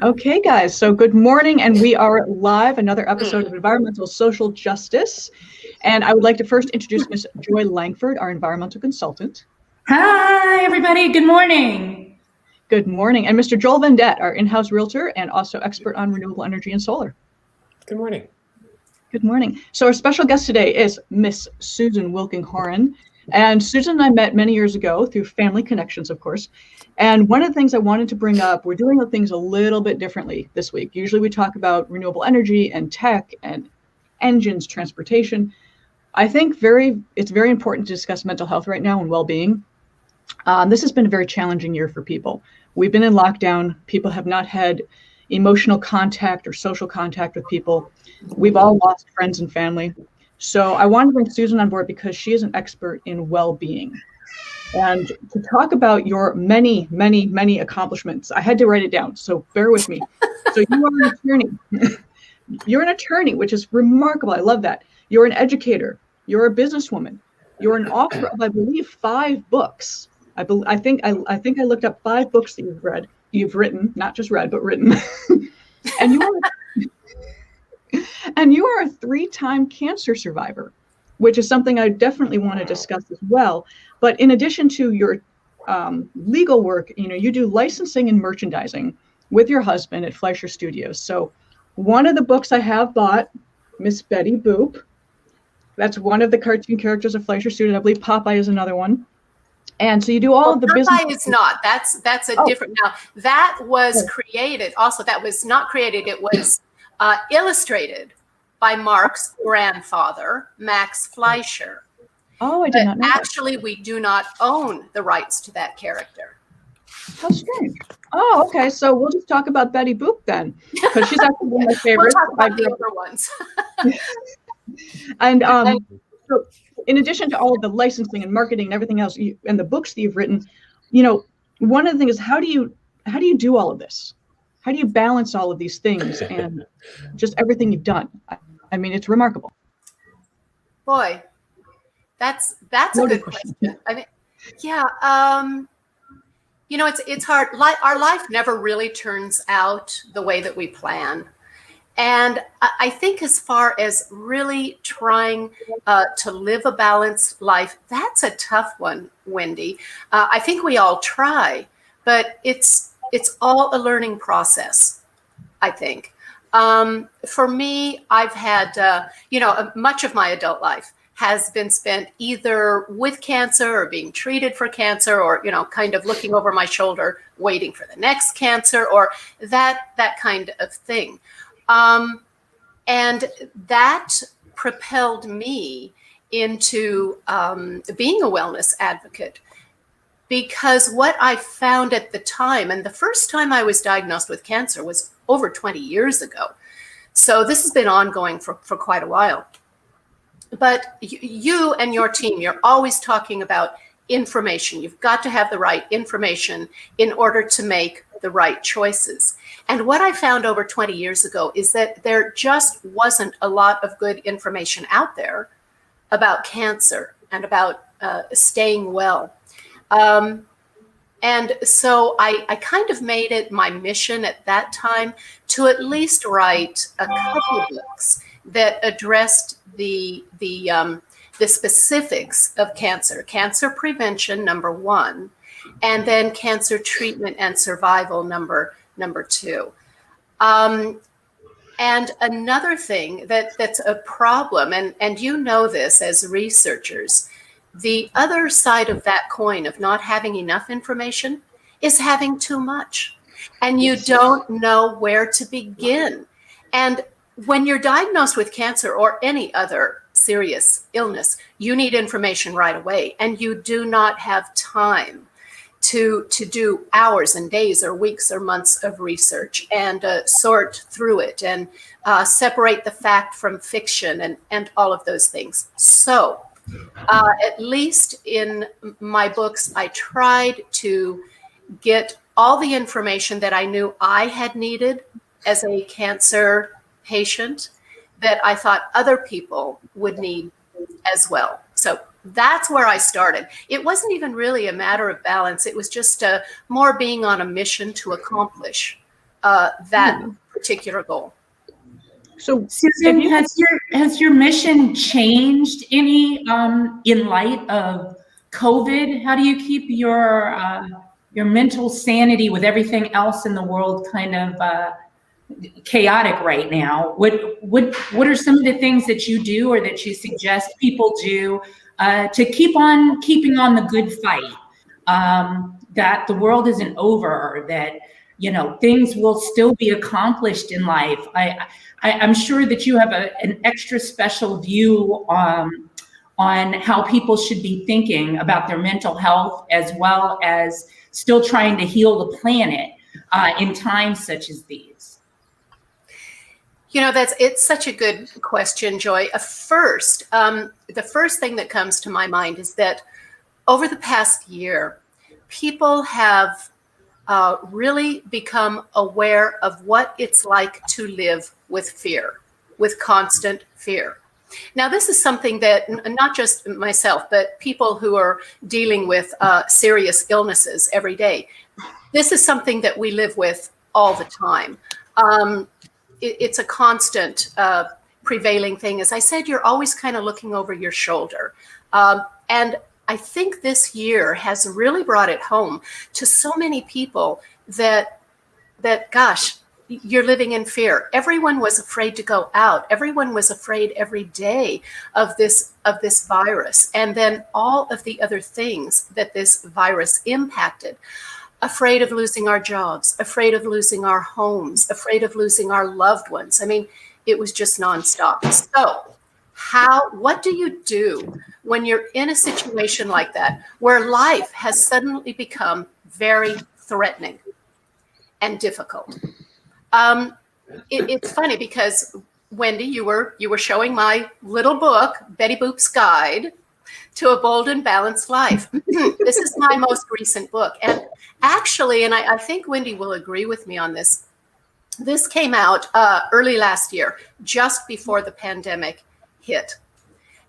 Okay, guys, so good morning, and we are live, another episode of Environmental Social Justice. And I would like to first introduce Ms. Joy Langford, our environmental consultant. Hi, everybody. Good morning. Good morning. And Mr. Joel Vendette, our in-house realtor and also expert on renewable energy and solar. Good morning. Good morning. So our special guest today is Miss Susan Wilking Horan. And Susan and I met many years ago through family connections, of course. And one of the things I wanted to bring up, we're doing things a little bit differently this week. Usually we talk about renewable energy and tech and engines, transportation. I think it's very important to discuss mental health right now and well-being. This has been a very challenging year for people. We've been in lockdown. People have not had emotional contact or social contact with people. We've all lost friends and family. So I wanted to bring Susan on board because she is an expert in well-being. And to talk about your many, many, many accomplishments, I had to write it down, so bear with me. So you are an attorney. You're an attorney, which is remarkable. I love that. You're an educator. You're a businesswoman. You're an author of, I believe, 5 books. I think I looked up 5 books that you've written, not just read, but written. and you are a 3-time cancer survivor, which is something I definitely want to discuss as well. But in addition to your legal work, you do licensing and merchandising with your husband at Fleischer Studios. So one of the books I have bought, Miss Betty Boop, that's one of the cartoon characters of Fleischer Studios. I believe Popeye is another one. And so you do all of the business. Popeye is not. That's a different. Now that was created. Also, that was not created. It was illustrated by Mark's grandfather, Max Fleischer. Oh, I did not know that. Actually, we do not own the rights to that character. How strange. Oh, okay. So we'll just talk about Betty Boop then, because she's actually one of my favorites. We'll talk about the other ones. And so in addition to all of the licensing and marketing and everything else, and the books that you've written, one of the things is how do you do all of this? How do you balance all of these things and just everything you've done? I mean, it's remarkable. Boy, that's a good question. I mean, yeah, it's hard. Our life never really turns out the way that we plan. And I think as far as really trying to live a balanced life, that's a tough one, Wendy. I think we all try, but it's all a learning process, I think. For me, I've had, much of my adult life has been spent either with cancer or being treated for cancer or, kind of looking over my shoulder, waiting for the next cancer or that kind of thing. And that propelled me into being a wellness advocate, because what I found at the time, and the first time I was diagnosed with cancer was over 20 years ago. So this has been ongoing for quite a while. But you and your team, you're always talking about information. You've got to have the right information in order to make the right choices. And what I found over 20 years ago is that there just wasn't a lot of good information out there about cancer and about staying well. And so I kind of made it my mission at that time to at least write a couple of books that addressed the specifics of cancer prevention, number 1, and then cancer treatment and survival, number 2. And another thing that's a problem, and you know this as researchers, the other side of that coin of not having enough information is having too much. And you don't know where to begin. And when you're diagnosed with cancer or any other serious illness, you need information right away. And you do not have time to do hours and days or weeks or months of research and sort through it and separate the fact from fiction and all of those things. So at least in my books, I tried to get all the information that I knew I had needed as a cancer patient that I thought other people would need as well. So that's where I started. It wasn't even really a matter of balance. It was just more being on a mission to accomplish that particular goal. So, Susan, has your mission changed any in light of COVID? How do you keep your mental sanity with everything else in the world kind of chaotic right now? What are some of the things that you do or that you suggest people do to keep on keeping on the good fight? That the world isn't over, that things will still be accomplished in life. I'm sure that you have an extra special view on how people should be thinking about their mental health, as well as still trying to heal the planet in times such as these. It's such a good question, Joy. The first thing that comes to my mind is that over the past year, people have really become aware of what it's like to live with fear, with constant fear. Now, this is something that not just myself, but people who are dealing with serious illnesses every day, this is something that we live with all the time. It's a constant prevailing thing. As I said, you're always kind of looking over your shoulder. And I think this year has really brought it home to so many people that gosh, you're living in fear. Everyone was afraid to go out. Everyone was afraid every day of this virus. And then all of the other things that this virus impacted. Afraid of losing our jobs, afraid of losing our homes, afraid of losing our loved ones. I mean, it was just nonstop. So what do you do when you're in a situation like that, where life has suddenly become very threatening and difficult? It's funny because, Wendy, you were showing my little book, Betty Boop's Guide to a Bold and Balanced Life. This is my most recent book. And actually, and I think Wendy will agree with me on this, this came out early last year, just before the pandemic hit.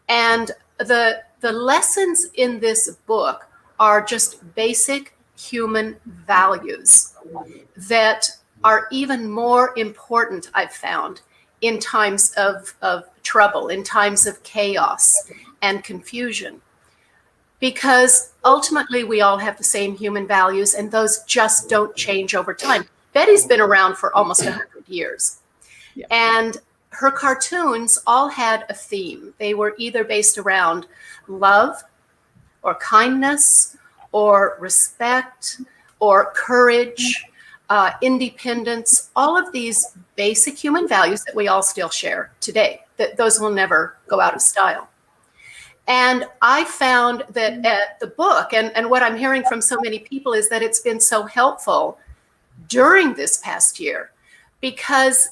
And the lessons in this book are just basic human values that are even more important, I've found, in times of trouble, in times of chaos and confusion. Because ultimately we all have the same human values, and those just don't change over time. Betty's been around for almost 100 years. Yeah. And her cartoons all had a theme. They were either based around love or kindness or respect or courage, independence, all of these basic human values that we all still share today, that those will never go out of style. And I found that the book, and what I'm hearing from so many people, is that it's been so helpful during this past year, because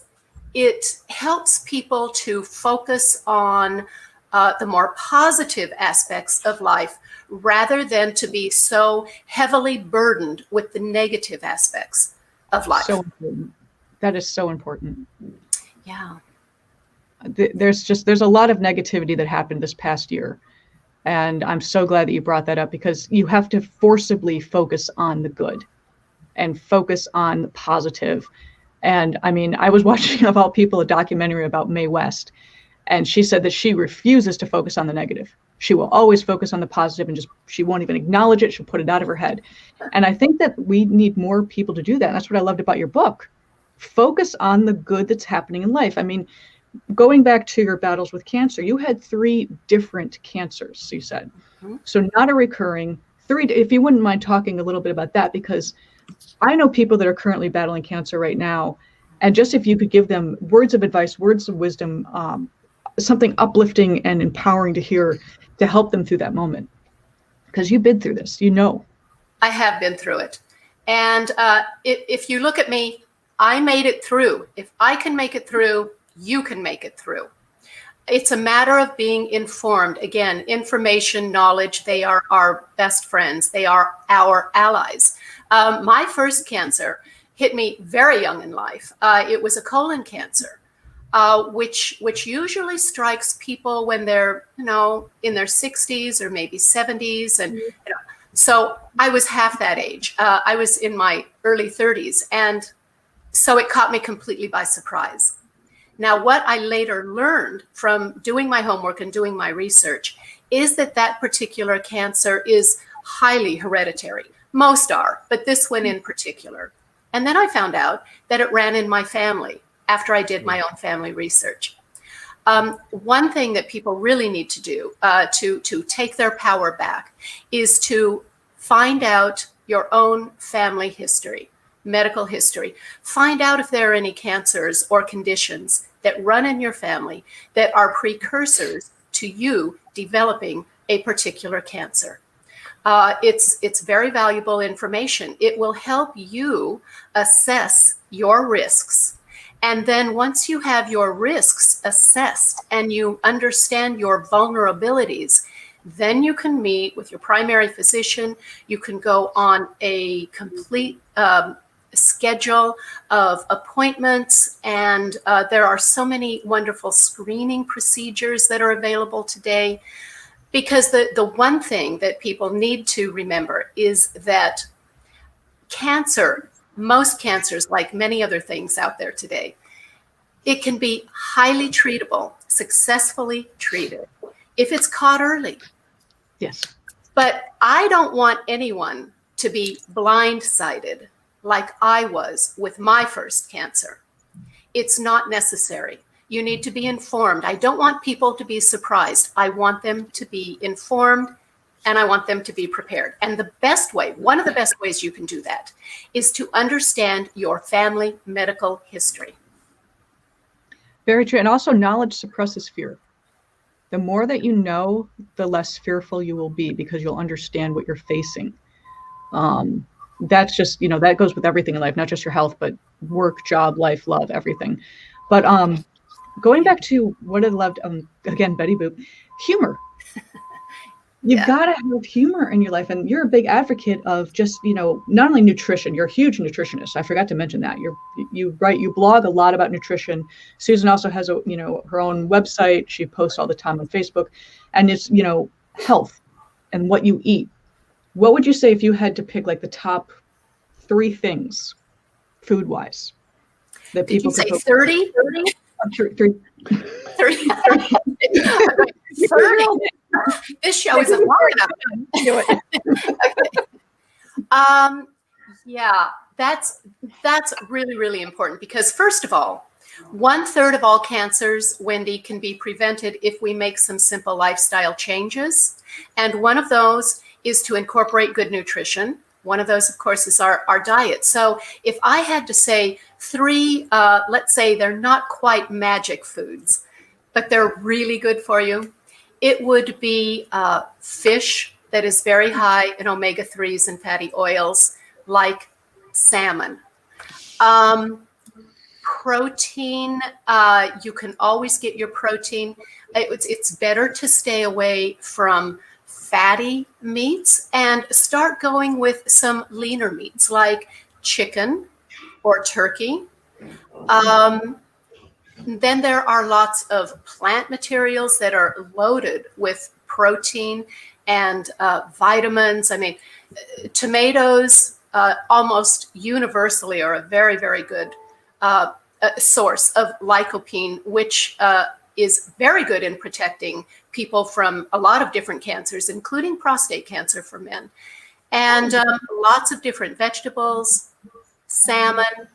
it helps people to focus on the more positive aspects of life, rather than to be so heavily burdened with the negative aspects of life. So important. That is so important. Yeah. There's a lot of negativity that happened this past year. And I'm so glad that you brought that up, because you have to forcibly focus on the good and focus on the positive. And I mean, I was watching, of all people, a documentary about Mae West, and she said that she refuses to focus on the negative. She will always focus on the positive, and she won't even acknowledge it. She'll put it out of her head. And I think that we need more people to do that. And that's what I loved about your book. Focus on the good that's happening in life. I mean, going back to your battles with cancer, you had 3 different cancers, you said. Mm-hmm. So not a recurring 3. If you wouldn't mind talking a little bit about that, because I know people that are currently battling cancer right now. And just if you could give them words of advice, words of wisdom, something uplifting and empowering to hear, to help them through that moment. Because you've been through this, I have been through it. And if you look at me, I made it through. If I can make it through, you can make it through. It's a matter of being informed. Again, information, knowledge, they are our best friends. They are our allies. My first cancer hit me very young in life. It was a colon cancer, which usually strikes people when they're, in their 60s or maybe 70s. And so I was half that age. I was in my early 30s. And So it caught me completely by surprise. Now, what I later learned from doing my homework and doing my research is that that particular cancer is highly hereditary. Most are, but this one in particular. And then I found out that it ran in my family after I did my own family research. One thing that people really need to do to take their power back is to find out your own family history, medical history. Find out if there are any cancers or conditions that run in your family that are precursors to you developing a particular cancer. It's very valuable information. It will help you assess your risks. And then once you have your risks assessed and you understand your vulnerabilities, then you can meet with your primary physician. You can go on a complete schedule of appointments, and there are so many wonderful screening procedures that are available today. Because the one thing that people need to remember is that cancer, most cancers, like many other things out there today, it can be highly treatable, successfully treated, if it's caught early. Yes. But I don't want anyone to be blindsided like I was with my first cancer. It's not necessary. You need to be informed. I don't want people to be surprised. I want them to be informed, and I want them to be prepared. And the best way, one of the best ways you can do that, is to understand your family medical history. Very true. And also, knowledge suppresses fear. The more that you know, the less fearful you will be, because you'll understand what you're facing. That's just, that goes with everything in life, not just your health, but work, job, life, love, everything. But going back to what I loved, again, Betty Boop, humor. You've got to have humor in your life. And you're a big advocate of just, not only nutrition, you're a huge nutritionist. I forgot to mention that. You blog a lot about nutrition. Susan also has her own website. She posts all the time on Facebook, and it's, health and what you eat. What would you say if you had to pick like the top 3 things food wise that people could say 30? 30? 30. 30. This show isn't long enough. Okay. Yeah, that's really, really important, because first of all, 1/3 of all cancers, Wendy, can be prevented if we make some simple lifestyle changes. And one of those is to incorporate good nutrition. One of those, of course, is our diet. So if I had to say 3, let's say they're not quite magic foods, but they're really good for you, it would be fish that is very high in omega-3s and fatty oils, like salmon. Protein, you can always get your protein. It's better to stay away from fatty meats and start going with some leaner meats like chicken or turkey. Then there are lots of plant materials that are loaded with protein and vitamins. I mean, tomatoes almost universally are a very, very good source of lycopene, which is very good in protecting people from a lot of different cancers, including prostate cancer for men. And lots of different vegetables, salmon,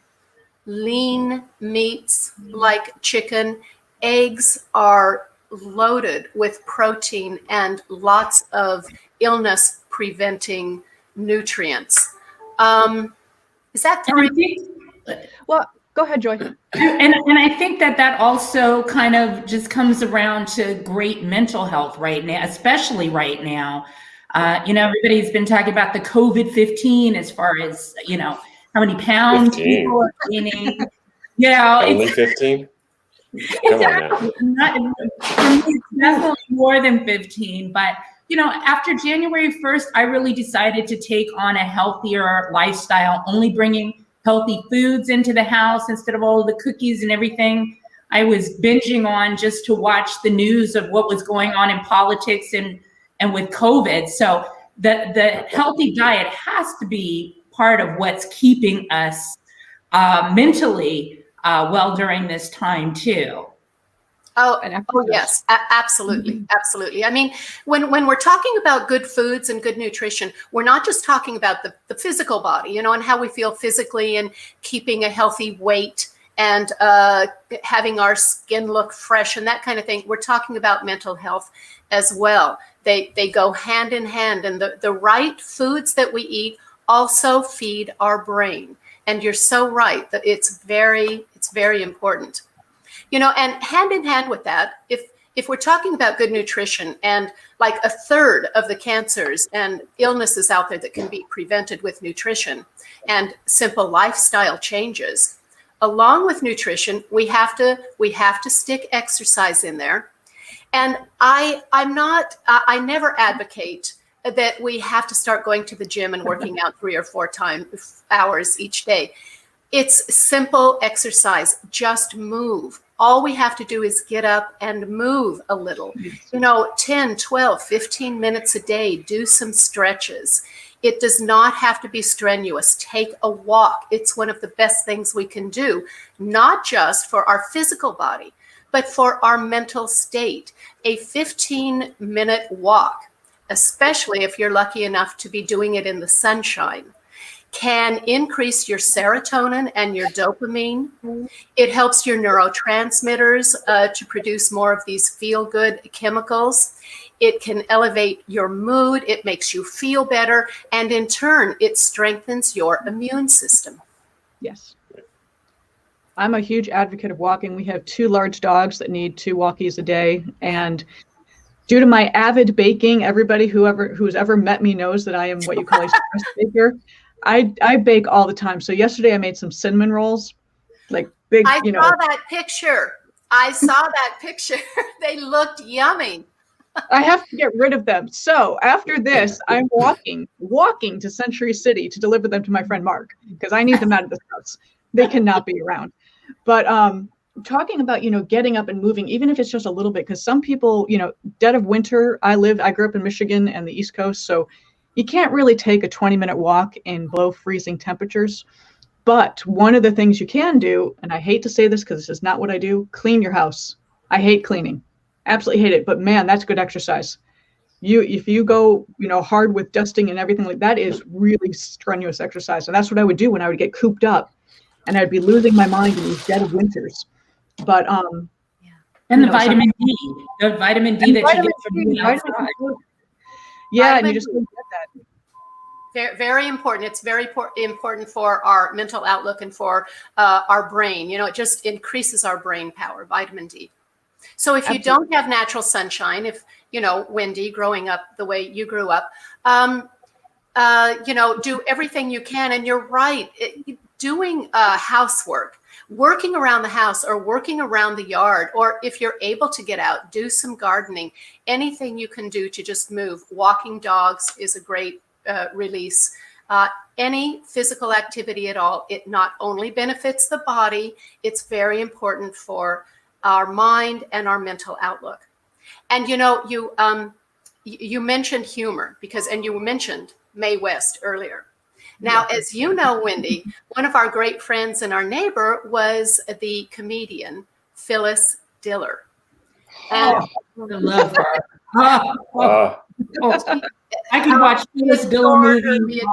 lean meats like chicken. Eggs are loaded with protein and lots of illness preventing nutrients. Is that 3? Well, go ahead, Joy. And I think that also kind of just comes around to great mental health right now, especially right now. Everybody's been talking about the COVID-15 as far as, how many pounds 15. people are gaining. Only 15? Come on now. For me, it's definitely more than 15. But, after January 1st, I really decided to take on a healthier lifestyle, only bringing healthy foods into the house instead of all of the cookies and everything I was binging on just to watch the news of what was going on in politics and with COVID. So the healthy diet has to be part of what's keeping us mentally well during this time too. Oh, yes, absolutely, absolutely. I mean, when we're talking about good foods and good nutrition, we're not just talking about the physical body, you know, and how we feel physically and keeping a healthy weight and having our skin look fresh and that kind of thing. We're talking about mental health as well. They go hand in hand, and the right foods that we eat also feed our brain. And you're so right that it's very important. You know, and hand in hand with that, if we're talking about good nutrition, and like a third of the cancers and illnesses out there that can be prevented with nutrition and simple lifestyle changes, along with nutrition, we have to stick exercise in there. And I never advocate that we have to start going to the gym and working out 3 or 4 hours each day. It's simple exercise. Just move. All we have to do is get up and move a little. You know, 10, 12, 15 minutes a day, do some stretches. It does not have to be strenuous. Take a walk. It's one of the best things we can do, not just for our physical body, but for our mental state. A 15-minute walk, especially if you're lucky enough to be doing it in the sunshine, can increase your serotonin and your dopamine. It helps your neurotransmitters to produce more of these feel-good chemicals. It can elevate your mood. It makes you feel better. And in turn, it strengthens your immune system. Yes. I'm a huge advocate of walking. We have 2 large dogs that need 2 walkies a day. And due to my avid baking, everybody who's ever met me knows that I am what you call a stress baker. I bake all the time. So yesterday I made some cinnamon rolls, like big, I saw that picture. They looked yummy. I have to get rid of them. So after this, I'm walking to Century City to deliver them to my friend Mark, because I need them out of this house. They cannot be around. But talking about, getting up and moving, even if it's just a little bit, because some people, dead of winter, I grew up in Michigan and the East Coast, so you can't really take a 20-minute walk in below freezing temperatures. But one of the things you can do, and I hate to say this because this is not what I do, clean your house. I hate cleaning. Absolutely hate it. But man, that's good exercise. If you go, hard with dusting and everything like that, is really strenuous exercise. And that's what I would do when I would get cooped up and I'd be losing my mind in these dead of winters. But and the vitamin D, that you get from being outside. Yeah, and you just don't get that. Very important. It's very important for our mental outlook and for our brain. It just increases our brain power, vitamin D. So if you don't have natural sunshine, if, Wendy, growing up the way you grew up, do everything you can. And you're right, doing housework, working around the house or working around the yard, or if you're able to get out, do some gardening, anything you can do to just move. Walking dogs is a great release. Any physical activity at all, it not only benefits the body, it's very important for our mind and our mental outlook. And you mentioned humor and you mentioned Mae West earlier. Now, as you know, Wendy, one of our great friends and our neighbor was the comedian Phyllis Diller. And I love her. I could watch Phyllis Diller movies.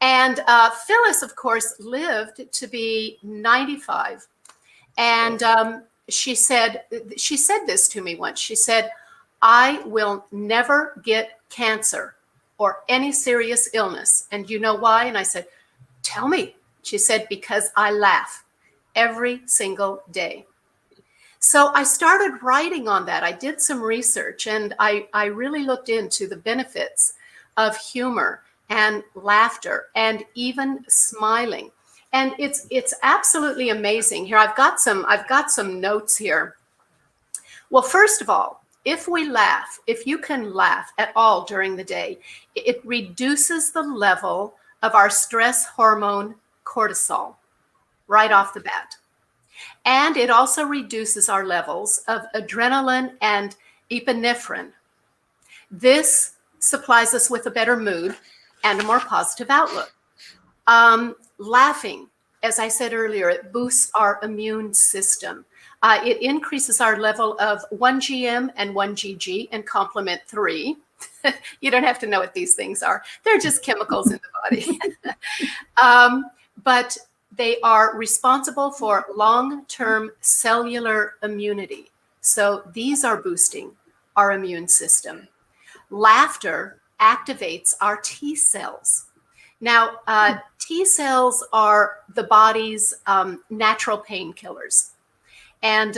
And Phyllis, of course, lived to be 95. And she said this to me once. She said, "I will never get cancer or any serious illness. And you know why?" And I said, "Tell me." She said, "Because I laugh every single day." So I started writing on that. I did some research and I really looked into the benefits of humor and laughter and even smiling. And it's absolutely amazing. Here, I've got some notes here. Well, first of all, if you can laugh at all during the day, it reduces the level of our stress hormone cortisol right off the bat. And it also reduces our levels of adrenaline and epinephrine. This supplies us with a better mood and a more positive outlook. Laughing as I said earlier, it boosts our immune system. It increases our level of 1 GM and 1 GG and complement 3. You don't have to know what these things are. They're just chemicals in the body. But they are responsible for long-term cellular immunity. So these are boosting our immune system. Laughter activates our T cells. Now, T cells are the body's natural painkillers. And,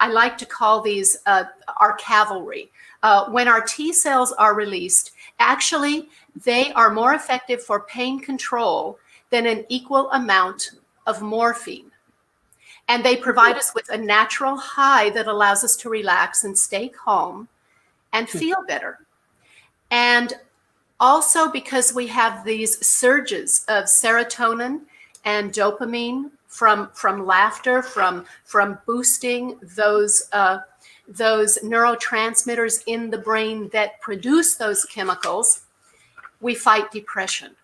I like to call these our cavalry. When our T cells are released, actually, they are more effective for pain control than an equal amount of morphine. And they provide us with a natural high that allows us to relax and stay calm and feel better. And also because we have these surges of serotonin and dopamine from laughter, from boosting those neurotransmitters in the brain that produce those chemicals, we fight depression.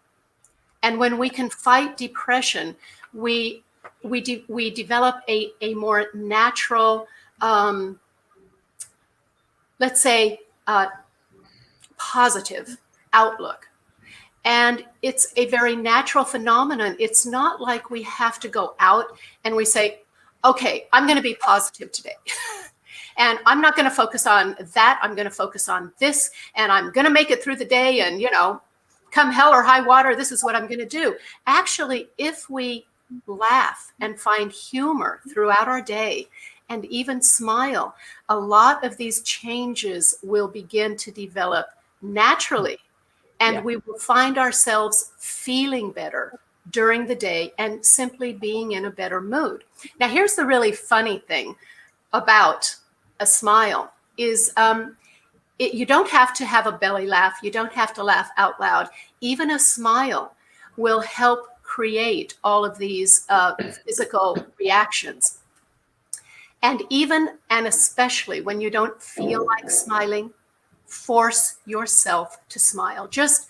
And when we can fight depression, we develop a more natural, let's say, positive outlook. And it's a very natural phenomenon. It's not like we have to go out and we say, okay, I'm going to be positive today. And I'm not going to focus on that. I'm going to focus on this. And I'm going to make it through the day. And, come hell or high water, this is what I'm going to do. Actually, if we laugh and find humor throughout our day and even smile, a lot of these changes will begin to develop naturally. And we will find ourselves feeling better during the day and simply being in a better mood. Now, here's the really funny thing about a smile is you don't have to have a belly laugh. You don't have to laugh out loud. Even a smile will help create all of these physical reactions. And even and especially when you don't feel like smiling, force yourself to smile. Just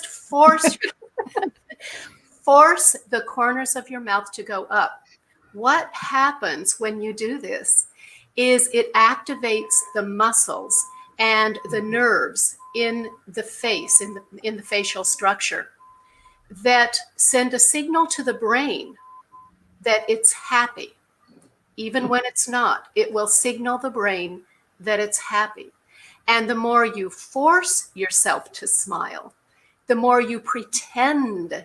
force force the corners of your mouth to go up. What happens when you do this is it activates the muscles and the nerves in the face, in the facial structure, that send a signal to the brain that it's happy. Even when it's not, it will signal the brain that it's happy. And the more you force yourself to smile, the more you pretend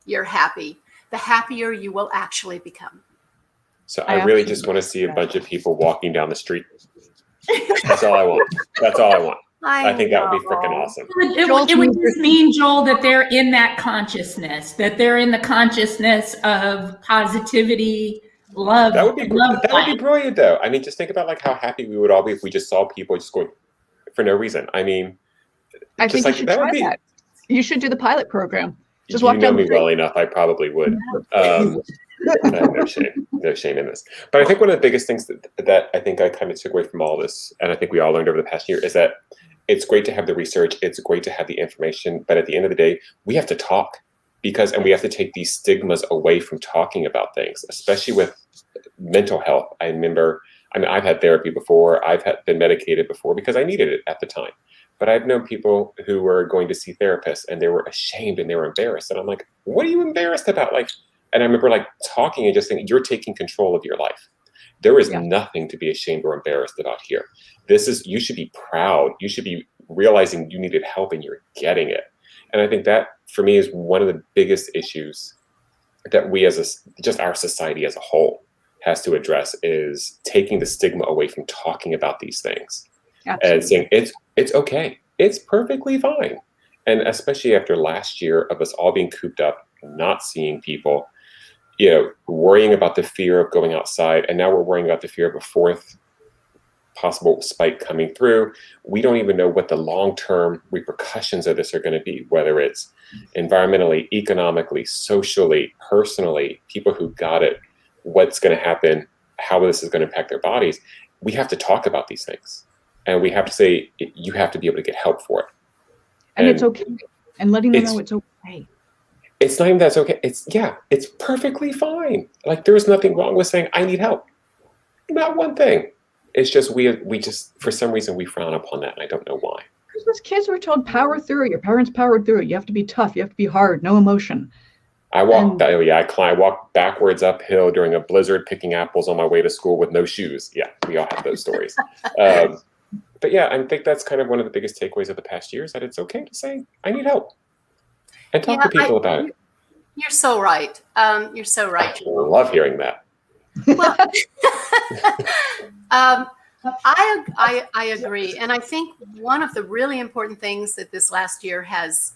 you're happy, the happier you will actually become. So I really just want to see a bunch of people walking down the street. That's all I want. That's all I want. I think that would be freaking awesome. It would just mean, Joel, that they're in that consciousness, that they're in the consciousness of positivity, love. That would be brilliant, though. I mean, just think about how happy we would all be if we just saw people just going for no reason. I mean, I think you should try that. You should do the pilot program. Just walk down you know the me street. well enough. I probably would. I have no shame in this. But I think one of the biggest things that I think I kind of took away from all this, and I think we all learned over the past year, is that it's great to have the research. It's great to have the information. But at the end of the day, we have to talk and we have to take these stigmas away from talking about things, especially with mental health. I've had therapy before. I've been medicated before because I needed it at the time. But I've known people who were going to see therapists and they were ashamed and they were embarrassed. And I'm like, what are you embarrassed about? And I remember talking and just saying, you're taking control of your life. There is nothing to be ashamed or embarrassed about here. You should be proud. You should be realizing you needed help and you're getting it. And I think that for me is one of the biggest issues that we just our society as a whole has to address, is taking the stigma away from talking about these things. Absolutely. And saying it's okay. It's perfectly fine. And especially after last year of us all being cooped up, not seeing people, worrying about the fear of going outside. And now we're worrying about the fear of a fourth possible spike coming through. We don't even know what the long-term repercussions of this are going to be, whether it's environmentally, economically, socially, personally, people who got it, what's going to happen, how this is going to impact their bodies. We have to talk about these things. And we have to say, you have to be able to get help for it. And it's okay. And letting them know it's okay. it's not even that's okay. It's perfectly fine. Like there's nothing wrong with saying I need help. Not one thing. It's just we just for some reason we frown upon that, and I don't know why. Because as kids were told, power through. Your parents powered through. You have to be tough. You have to be hard. No emotion. I walked backwards uphill during a blizzard, picking apples on my way to school with no shoes. Yeah, we all have those stories. But yeah, I think that's kind of one of the biggest takeaways of the past year is that it's okay to say I need help and talk to people about it. You're so right. You're so right. I love hearing that. Well, I agree, and I think one of the really important things that this last year has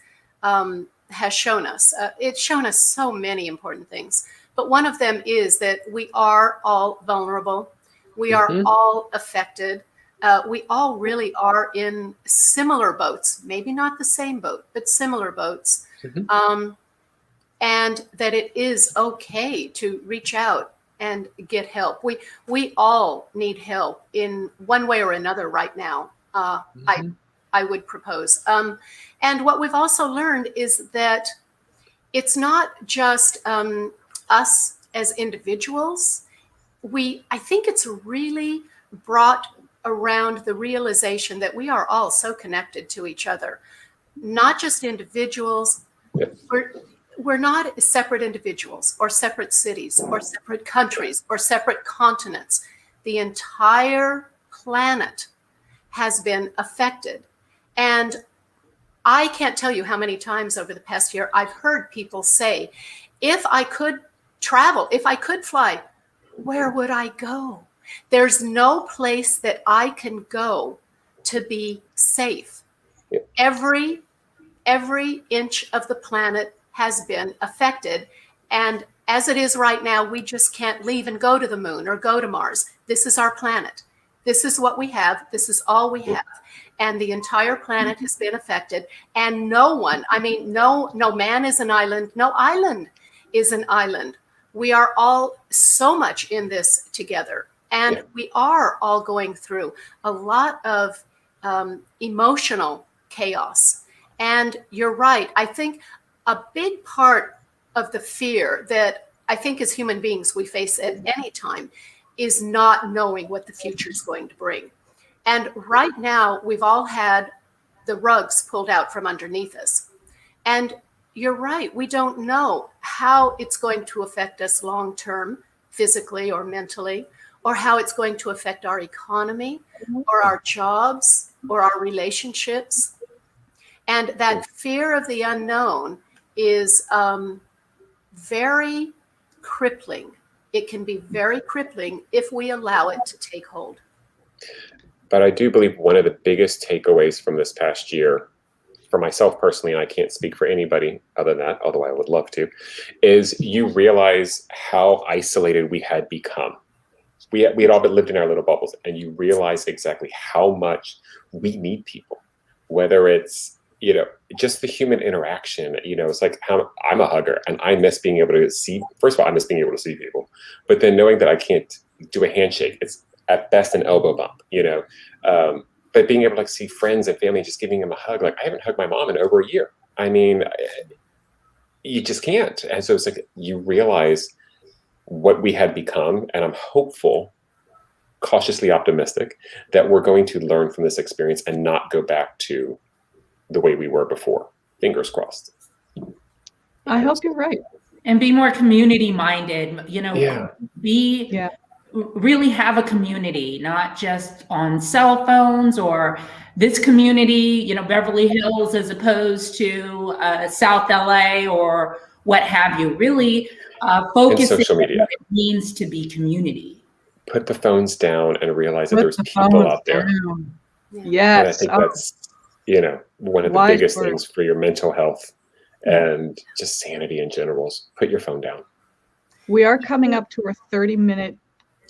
shown us, it's shown us so many important things, but one of them is that we are all vulnerable, we are all affected, we all really are in similar boats, maybe not the same boat, but similar boats, and that it is okay to reach out and get help. We all need help in one way or another right now. I would propose. And what we've also learned is that it's not just us as individuals. I think it's really brought around the realization that we are all so connected to each other, not just individuals. Yep. We're not separate individuals or separate cities or separate countries or separate continents. The entire planet has been affected. And I can't tell you how many times over the past year I've heard people say, if I could travel, if I could fly, where would I go? There's no place that I can go to be safe. Yep. Every inch of the planet has been affected. And as it is right now, we just can't leave and go to the moon or go to Mars. This is our planet. This is what we have. This is all we have. And the entire planet has been affected. And no man is an island. No island is an island. We are all so much in this together. And we are all going through a lot of emotional chaos. And you're right. I think a big part of the fear that I think as human beings we face at any time is not knowing what the future is going to bring. And right now, we've all had the rugs pulled out from underneath us. And you're right, we don't know how it's going to affect us long term, physically or mentally, or how it's going to affect our economy or our jobs or our relationships. And that fear of the unknown is very crippling. It can be very crippling if we allow it to take hold. But I do believe one of the biggest takeaways from this past year, for myself personally, and I can't speak for anybody other than that, although I would love to, is you realize how isolated we had become. We had all been lived in our little bubbles, and you realize exactly how much we need people, whether it's, just the human interaction. It's like I'm a hugger, and I miss being able to see. First of all, I miss being able to see people, but then knowing that I can't do a handshake, it's at best an elbow bump. But being able to see friends and family, and just giving them a hug. Like I haven't hugged my mom in over a year. I mean, you just can't. And so it's like you realize what we had become, and I'm hopeful, cautiously optimistic, that we're going to learn from this experience and not go back to the way we were before. Fingers crossed. I hope you're right. And be more community minded, really have a community, not just on cell phones or this community, Beverly Hills as opposed to South LA or what have you. Really focus on what it means to be community. Put the phones down and realize that there's people out there. Yes. And I think that's, one of the biggest things for your mental health and just sanity in general is put your phone down. We are coming up to our 30-minute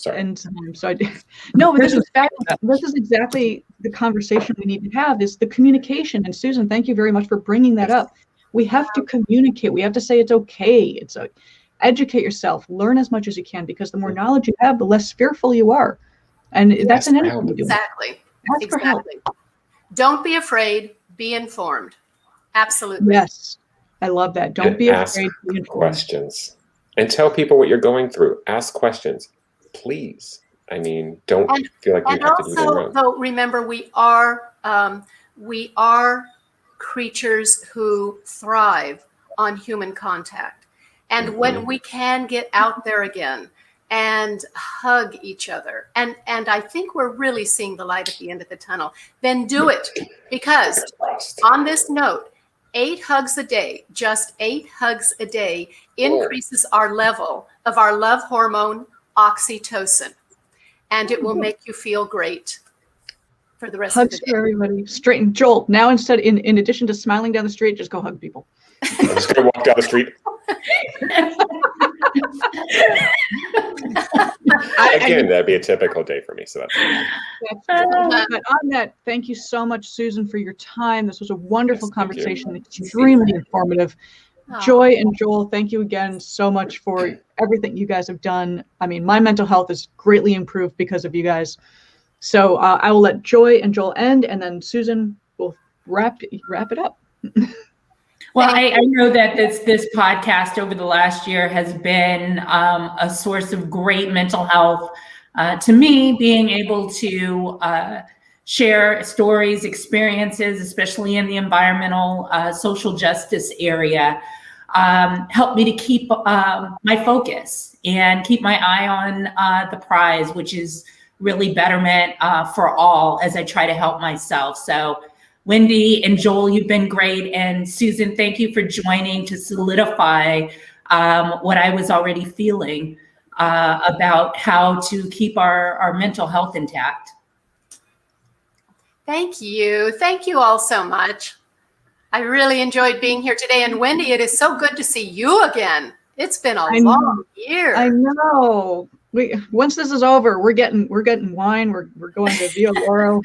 end time. So but this is exactly the conversation we need to have, is the communication. And Susan, thank you very much for bringing that up. We have to communicate. We have to say it's okay. Educate yourself, learn as much as you can, because the more knowledge you have, the less fearful you are. And that's an anything you do. Exactly. Ask for help. Don't be afraid, be informed. Absolutely. Yes. I love that. Don't And be ask afraid to be informed. questions and tell people what you're going through. Ask questions, please. I mean, don't feel like you And have to do them also, wrong. though, remember, we are creatures who thrive on human contact. And when we can get out there again and hug each other, and I think we're really seeing the light at the end of the tunnel, then do it. Because on this note, 8 hugs a day, just 8 hugs a day, increases our level of our love hormone, oxytocin. And it will make you feel great for the rest of the Hugs day. for everybody. Straighten. Joel, now instead, in addition to smiling down the street, just go hug people. I'm just going to walk down the street. Again, that'd be a typical day for me. So that's But on that, thank you so much, Susan, for your time. This was a wonderful Yes, thank you. conversation, extremely informative. Joy and Joel, thank you again so much for everything you guys have done. I mean, my mental health is greatly improved because of you guys. So I will let Joy and Joel end, and then Susan will wrap it up. Well, I know that this podcast over the last year has been a source of great mental health to me, being able to share stories, experiences, especially in the environmental, social justice area, helped me to keep my focus and keep my eye on the prize, which is really betterment for all as I try to help myself. So Wendy and Joel, you've been great. And Susan, thank you for joining to solidify what I was already feeling about how to keep our mental health intact. Thank you. Thank you all so much. I really enjoyed being here today. And Wendy, it is so good to see you again. It's been a long year. I know. Once this is over, we're getting wine. We're going to Via Loro.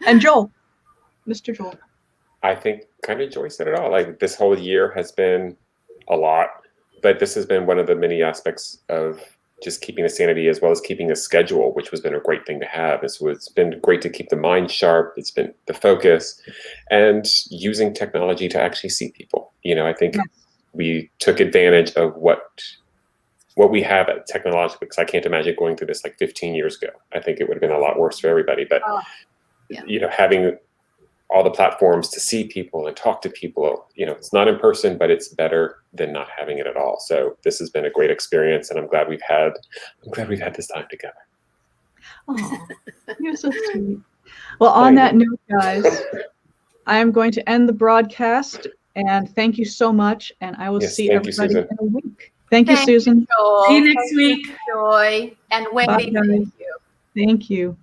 And Joel, Mr. Joel. I think kind of Joy said it all. Like, this whole year has been a lot, but this has been one of the many aspects of just keeping the sanity as well as keeping a schedule, which has been a great thing to have. So it's been great to keep the mind sharp. It's been the focus and using technology to actually see people. You know, I think we took advantage of what we have at technologically, because I can't imagine going through this like 15 years ago. I think it would have been a lot worse for everybody. But you know, having all the platforms to see people and talk to people, you know, it's not in person, but it's better than not having it at all. So this has been a great experience, and I'm glad we've had this time together. Oh, you're so sweet. Well, on that note, guys, I am going to end the broadcast, and thank you so much. And I will see everybody in a week. Thank you, Susan. Joel. See you next week. Joy and Wendy. Bye, thank you. Thank you.